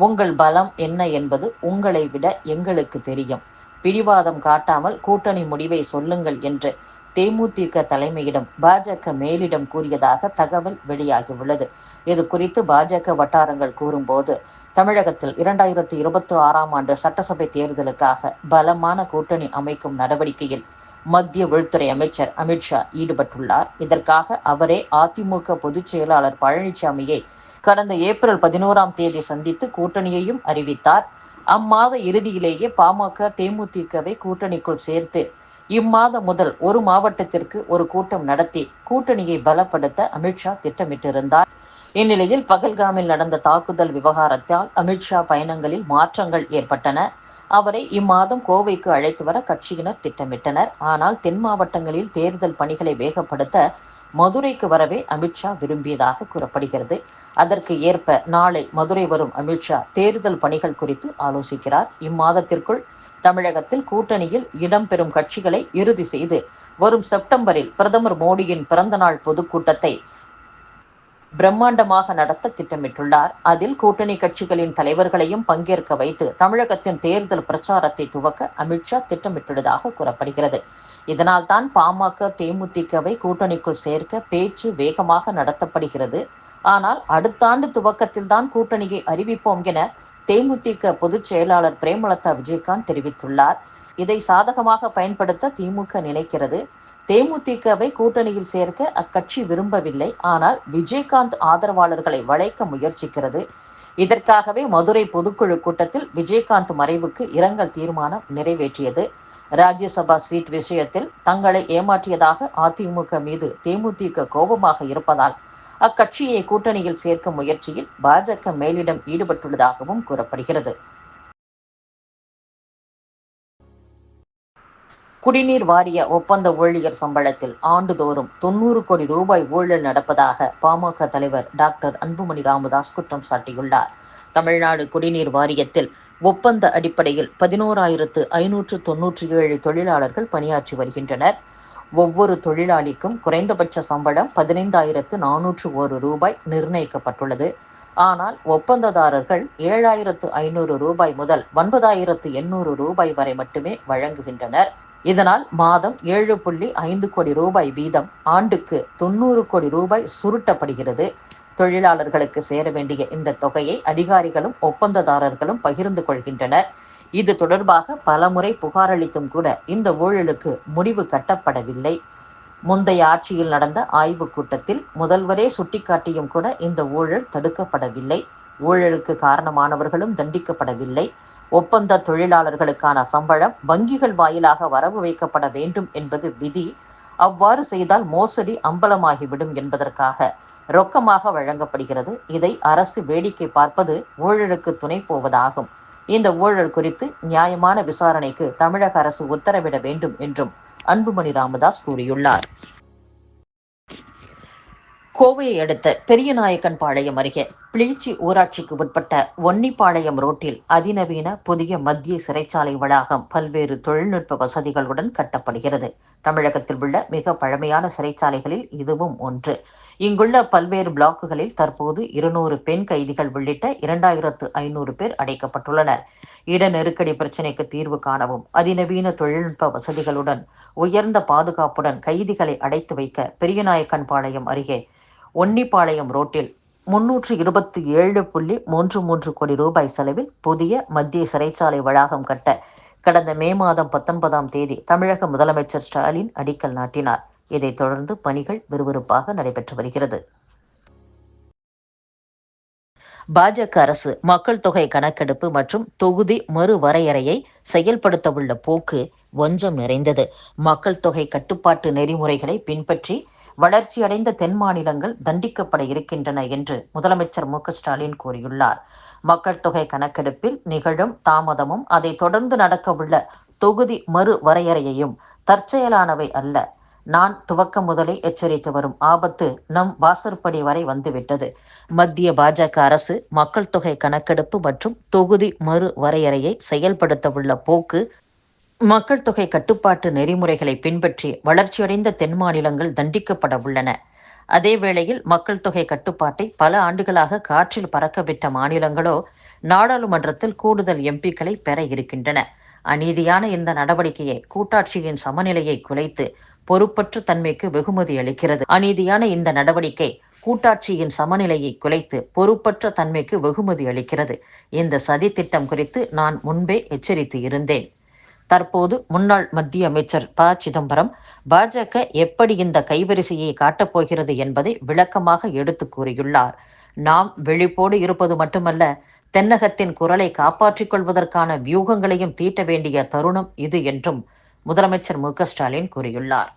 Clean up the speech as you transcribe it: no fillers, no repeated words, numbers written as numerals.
உங்கள் பலம் என்ன என்பது உங்களை விட எங்களுக்கு தெரியும். பிடிவாதம் காட்டாமல் கூட்டணி முடிவை சொல்லுங்கள் என்று தேமுதிக தலைமையிடம் பாஜக மேலிடம் கூறியதாக தகவல் வெளியாகியுள்ளது. இது குறித்து பாஜக வட்டாரங்கள் கூறும்போது, தமிழகத்தில் 2026ஆம் ஆண்டு சட்டசபை தேர்தலுக்காக பலமான கூட்டணி அமைக்கும் நடவடிக்கையில் மத்திய உள்துறை அமைச்சர் அமித்ஷா ஈடுபட்டுள்ளார். இதற்காக அவரே அதிமுக பொதுச் செயலாளர் பழனிசாமியை கடந்த ஏப்ரல் 11ஆம் தேதி சந்தித்து கூட்டணியையும் அறிவித்தார். அம்மாத இறுதியிலேயே பாமக தேமுதிகவை கூட்டணிக்குள் சேர்த்து இம்மாதம் முதல் ஒரு மாவட்டத்திற்கு ஒரு கூட்டம் நடத்தி கூட்டணியை பலப்படுத்த அமித்ஷா திட்டமிட்டிருந்தார். இந்நிலையில் பகல்காமில் நடந்த தாக்குதல் விவகாரத்தால் அமித்ஷா பயணங்களில் மாற்றங்கள் ஏற்பட்டன. அவரை இம்மாதம் கோவைக்கு அழைத்து வர கட்சியினர் திட்டமிட்டனர். ஆனால் தென் மாவட்டங்களில் தேர்தல் பணிகளை வேகப்படுத்த மதுரைக்கு வரவே அமித்ஷா விரும்பியதாக கூறப்படுகிறது. அதற்கு ஏற்ப நாளை மதுரை வரும் அமித்ஷா தேர்தல் பணிகள் குறித்து ஆலோசிக்கிறார். இம்மாதத்திற்குள் தமிழகத்தில் கூட்டணியில் இடம்பெறும் கட்சிகளை இறுதி செய்து வரும் செப்டம்பரில் பிரதமர் மோடியின் பிறந்தநாள் பொதுக்கூட்டத்தை பிரம்மாண்டமாக நடத்த திட்டமிட்டுள்ளார். அதில் கூட்டணி கட்சிகளின் தலைவர்களையும் பங்கேற்க வைத்து தமிழகத்தின் தேர்தல் பிரச்சாரத்தை துவக்க அமித்ஷா திட்டமிட்டுள்ளதாக கூறப்படுகிறது. இதனால் தான் பாமக தேமுதிகவை கூட்டணிக்குள் சேர்க்க பேச்சு வேகமாக நடத்தப்படுகிறது. ஆனால் அடுத்த ஆண்டு துவக்கத்தில் தான் கூட்டணியை அறிவிப்போம் என தேமுதிக பொதுச் செயலாளர் பிரேமலதா விஜயகாந்த் தெரிவித்துள்ளார். இதை சாதகமாக பயன்படுத்த திமுக நினைக்கிறது. தேமுதிகவை கூட்டணியில் சேர்க்க அக்கட்சி விரும்பவில்லை. ஆனால் விஜயகாந்த் ஆதரவாளர்களை வளைக்க முயற்சிக்கிறது. இதற்காகவே மதுரை பொதுக்குழு கூட்டத்தில் விஜயகாந்த் மறைவுக்கு இரங்கல் தீர்மானம் நிறைவேற்றியது. ராஜ்யசபா சீட் விஷயத்தில் தங்களை ஏமாற்றியதாக அதிமுக மீது தேமுதிக கோபமாக இருப்பதால் அக்கட்சியை கூட்டணியில் சேர்க்கும் முயற்சியில் பாஜக மேலிடம் ஈடுபட்டுள்ளதாகவும் கூறப்படுகிறது. குடிநீர் வாரிய ஒப்பந்த ஊழியர் சம்பளத்தில் ஆண்டுதோறும் 90 கோடி ரூபாய் ஊழல் நடப்பதாக பாமக தலைவர் டாக்டர் அன்புமணி ராமதாஸ் குற்றம் சாட்டியுள்ளார். தமிழ்நாடு குடிநீர் வாரியத்தில் ஒப்பந்த அடிப்படையில் 11,597 தொழிலாளர்கள் பணியாற்றி வருகின்றனர். ஒவ்வொரு தொழிலாளிக்கும் குறைந்தபட்ச சம்பளம் 15,401 ரூபாய் நிர்ணயிக்கப்பட்டுள்ளது. ஆனால் ஒப்பந்ததாரர்கள் 7,500 ரூபாய் முதல் 9,800 ரூபாய் வரை மட்டுமே வழங்குகின்றனர். இதனால் மாதம் 7.5 கோடி ரூபாய் வீதம் ஆண்டுக்கு 90 கோடி ரூபாய் சுருட்டப்படுகிறது. தொழிலாளர்களுக்கு சேர வேண்டிய இந்த தொகையை அதிகாரிகளும் ஒப்பந்ததாரர்களும் பகிர்ந்து கொள்கின்றனர். இது தொடர்பாக பலமுறை புகார் அளித்தும் கூட இந்த ஊழலுக்கு முடிவு கட்டப்படவில்லை. முந்தைய ஆட்சியில் நடந்த ஆய்வுக் கூட்டத்தில் முதல்வரே சுட்டிக்காட்டியும் கூட இந்த ஊழல் தடுக்கப்படவில்லை. ஊழலுக்கு காரணமானவர்களும் தண்டிக்கப்படவில்லை. ஒப்பந்த தொழிலாளர்களுக்கான சம்பளம் வங்கிகள் வாயிலாக வரவு வைக்கப்பட வேண்டும் என்பது விதி. அவ்வாறு செய்தால் மோசடி அம்பலமாகிவிடும் என்பதற்காக ரொக்கமாக வழங்கப்படுகிறது. இதை அரசு வேடிக்கை பார்ப்பது ஊழலுக்கு துணை போவதாகும். இந்த ஊழல் குறித்து நியாயமான விசாரணைக்கு தமிழக அரசு உத்தரவிட வேண்டும் என்றும் அன்புமணி ராமதாஸ் கூறியுள்ளார். கோவையை அடுத்த பெரியநாயக்கன்பாளையம் அருகே பிளீச்சி ஊராட்சிக்கு உட்பட்ட ஒன்னிப்பாளையம் ரோட்டில் அதிநவீன புதிய மத்திய சிறைச்சாலை வளாகம் பல்வேறு தொழில்நுட்ப வசதிகளுடன் கட்டப்படுகிறது. தமிழகத்தில் உள்ள மிக பழமையான சிறைச்சாலைகளில் இதுவும் ஒன்று. இங்குள்ள பல்வேறு பிளாக்குகளில் தற்போது 200 பெண் கைதிகள் உள்ளிட்ட 2,500 பேர் அடைக்கப்பட்டுள்ளனர். இட நெருக்கடி பிரச்சினைக்கு தீர்வு காணவும் அதிநவீன தொழில்நுட்ப வசதிகளுடன் உயர்ந்த பாதுகாப்புடன் கைதிகளை அடைத்து வைக்க பெரியநாயக்கன்பாளையம் அருகே ஒன்னிப்பாளையம் ரோட்டில் 327.33 கோடி ரூபாய் செலவில் புதிய மத்திய சிறைச்சாலை வளாகம் கட்ட கடந்த மே மாதம் 19ஆம் தேதி தமிழக முதலமைச்சர் ஸ்டாலின் அடிக்கல் நாட்டினார். இதைத் தொடர்ந்து பணிகள் விறுவிறுப்பாக நடைபெற்று வருகிறது. பாஜக அரசு மக்கள் தொகை கணக்கெடுப்பு மற்றும் தொகுதி மறுவரையறையை செயல்படுத்த உள்ள போக்கு வஞ்சம் நிறைந்தது. மக்கள் தொகை கட்டுப்பாட்டு நெறிமுறைகளை பின்பற்றி வளர்ச்சியடைந்த தென் மாநிலங்கள் தண்டிக்கப்பட இருக்கின்றன என்று முதலமைச்சர் மு க ஸ்டாலின் கூறியுள்ளார். மக்கள் தொகை கணக்கெடுப்பில் நிகழும் தாமதமும் அதை தொடர்ந்து நடக்கவுள்ள தொகுதி மறு வரையறையையும் தற்செயலானவை அல்ல. நான் துவக்கம் முதலே எச்சரித்து வரும் ஆபத்து நம் வாசற்படி வரை வந்துவிட்டது. மத்திய பாஜக அரசு மக்கள் தொகை கணக்கெடுப்பு மற்றும் தொகுதி மறு வரையறையை செயல்படுத்த உள்ள போக்கு மக்கள் தொகை கட்டுப்பாட்டு நெறிமுறைகளை பின்பற்றி வளர்ச்சியடைந்த தென் மாநிலங்கள் தண்டிக்கப்பட உள்ளன. அதே வேளையில் மக்கள் தொகை கட்டுப்பாட்டை பல ஆண்டுகளாக காற்றில் பறக்கவிட்ட மாநிலங்களோ நாடாளுமன்றத்தில் கூடுதல் எம்பிக்களை பெற இருக்கின்றன. அநீதியான இந்த நடவடிக்கையை கூட்டாட்சியின் சமநிலையை குலைத்து பொறுப்பற்ற தன்மைக்கு வெகுமதி அளிக்கிறது. அநீதியான இந்த நடவடிக்கை கூட்டாட்சியின் சமநிலையை குலைத்து பொறுப்பற்ற தன்மைக்கு வெகுமதி அளிக்கிறது. இந்த சதி திட்டம் குறித்து நான் முன்பே எச்சரித்து இருந்தேன். தற்போது முன்னாள் மத்திய அமைச்சர் ப. சிதம்பரம் பாஜக எப்படி இந்த கைவரிசையை காட்டப்போகிறது என்பதை விளக்கமாக எடுத்து கூறியுள்ளார். நாம் விழிப்போடு இருப்பது மட்டுமல்ல, தென்னகத்தின் குரலை காப்பாற்றிக் கொள்வதற்கான வியூகங்களையும் தீட்ட வேண்டிய தருணம் இது என்றும் முதலமைச்சர் மு. க. ஸ்டாலின் கூறியுள்ளார்.